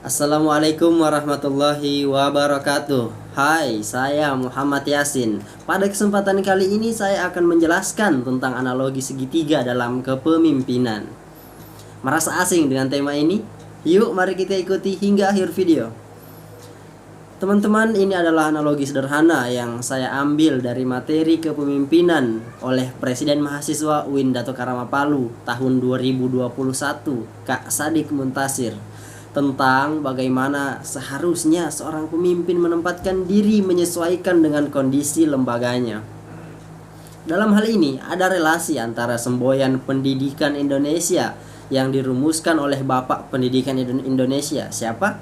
Assalamualaikum warahmatullahi wabarakatuh. Hai, saya Muhammad Yasin. Pada kesempatan kali ini saya akan menjelaskan tentang analogi segitiga dalam kepemimpinan. Merasa asing dengan tema ini? Yuk mari kita ikuti hingga akhir video. Teman-teman, ini adalah analogi sederhana yang saya ambil dari materi kepemimpinan oleh Presiden Mahasiswa UIN Dato Karama Palu tahun 2021, Kak Sadik Muntasir, tentang bagaimana seharusnya seorang pemimpin menempatkan diri menyesuaikan dengan kondisi lembaganya. Dalam hal ini ada relasi antara semboyan pendidikan Indonesia yang dirumuskan oleh Bapak Pendidikan Indonesia. Siapa?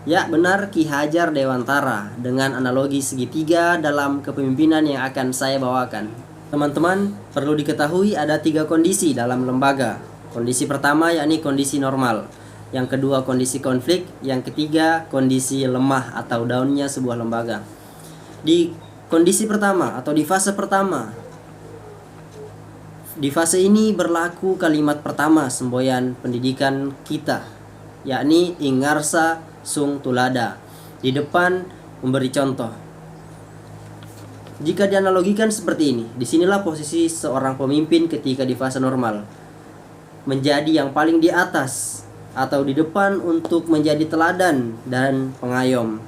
Ya, benar, Ki Hajar Dewantara, dengan analogi segitiga dalam kepemimpinan yang akan saya bawakan. Teman-teman, perlu diketahui ada 3 kondisi dalam lembaga. Kondisi pertama yakni kondisi normal, yang kedua kondisi konflik, yang ketiga kondisi lemah atau downnya sebuah lembaga. Di kondisi pertama atau di fase pertama, di fase ini berlaku kalimat pertama semboyan pendidikan kita, yakni ingarsa sung tulada, di depan memberi contoh. Jika dianalogikan seperti ini, disinilah posisi seorang pemimpin ketika di fase normal, menjadi yang paling di atas atau di depan untuk menjadi teladan dan pengayom.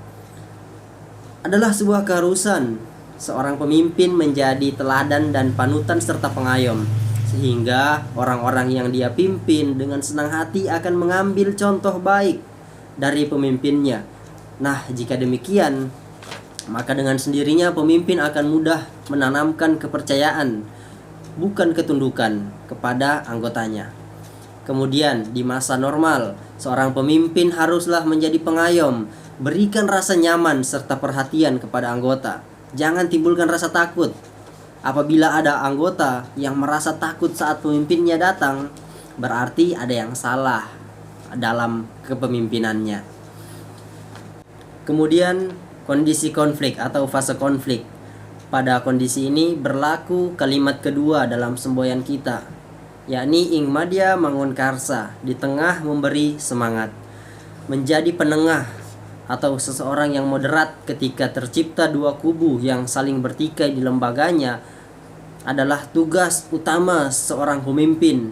Adalah sebuah keharusan seorang pemimpin menjadi teladan dan panutan serta pengayom, sehingga orang-orang yang dia pimpin dengan senang hati akan mengambil contoh baik dari pemimpinnya. Nah, jika demikian, maka dengan sendirinya pemimpin akan mudah menanamkan kepercayaan, bukan ketundukan, kepada anggotanya. Kemudian di masa normal, seorang pemimpin haruslah menjadi pengayom, berikan rasa nyaman serta perhatian kepada anggota. Jangan timbulkan rasa takut. Apabila ada anggota yang merasa takut saat pemimpinnya datang, berarti ada yang salah dalam kepemimpinannya. Kemudian kondisi konflik atau fase konflik. Pada kondisi ini berlaku kalimat kedua dalam semboyan kita, yakni ing madya mangun karsa, di tengah memberi semangat. Menjadi penengah atau seseorang yang moderat ketika tercipta dua kubu yang saling bertikai di lembaganya adalah tugas utama seorang pemimpin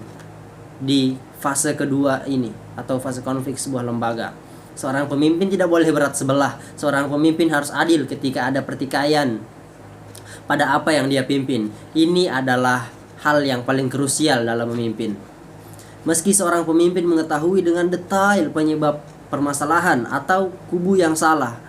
di fase kedua ini atau fase konflik sebuah lembaga. Seorang pemimpin tidak boleh berat sebelah. Seorang pemimpin harus adil ketika ada pertikaian pada apa yang dia pimpin. Ini adalah hal yang paling krusial dalam memimpin. Meski seorang pemimpin mengetahui dengan detail penyebab permasalahan atau kubu yang salah,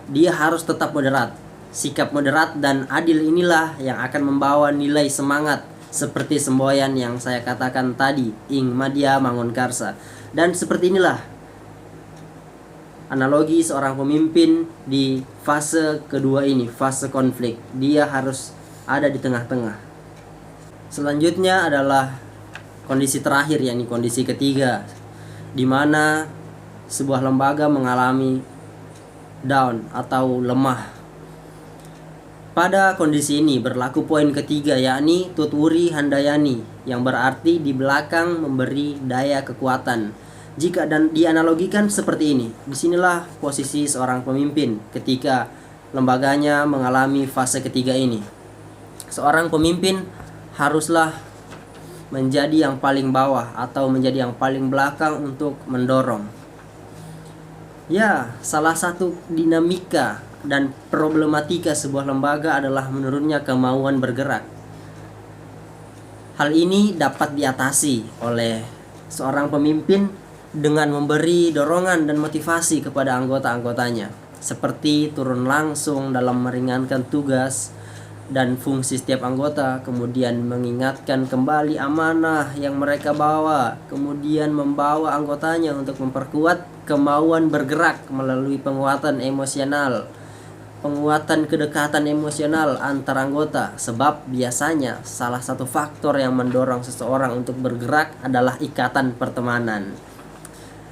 dia harus tetap moderat. Sikap moderat dan adil inilah yang akan membawa nilai semangat seperti semboyan yang saya katakan tadi, ing madya mangun karsa. Dan seperti inilah analogi seorang pemimpin di fase kedua ini, fase konflik. Dia harus ada di tengah-tengah. Selanjutnya adalah kondisi terakhir, yakni kondisi ketiga, di mana sebuah lembaga mengalami down atau lemah. Pada kondisi ini berlaku poin ketiga, yakni tutwuri handayani, yang berarti di belakang memberi daya kekuatan. Jika dan dianalogikan seperti ini, disinilah posisi seorang pemimpin ketika lembaganya mengalami fase ketiga ini. Seorang pemimpin haruslah menjadi yang paling bawah atau menjadi yang paling belakang untuk mendorong. Ya, salah satu dinamika dan problematika sebuah lembaga adalah menurunnya kemauan bergerak. Hal ini dapat diatasi oleh seorang pemimpin dengan memberi dorongan dan motivasi kepada anggota-anggotanya, seperti turun langsung dalam meringankan tugas dan fungsi setiap anggota, kemudian mengingatkan kembali amanah yang mereka bawa, kemudian membawa anggotanya untuk memperkuat kemauan bergerak melalui penguatan emosional, penguatan kedekatan emosional antar anggota. Sebab biasanya salah satu faktor yang mendorong seseorang untuk bergerak adalah ikatan pertemanan.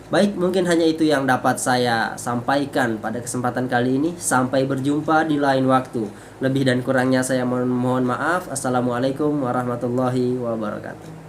Baik, mungkin hanya itu yang dapat saya sampaikan pada kesempatan kali ini. Sampai berjumpa di lain waktu. Lebih dan kurangnya saya mohon maaf. Assalamualaikum warahmatullahi wabarakatuh.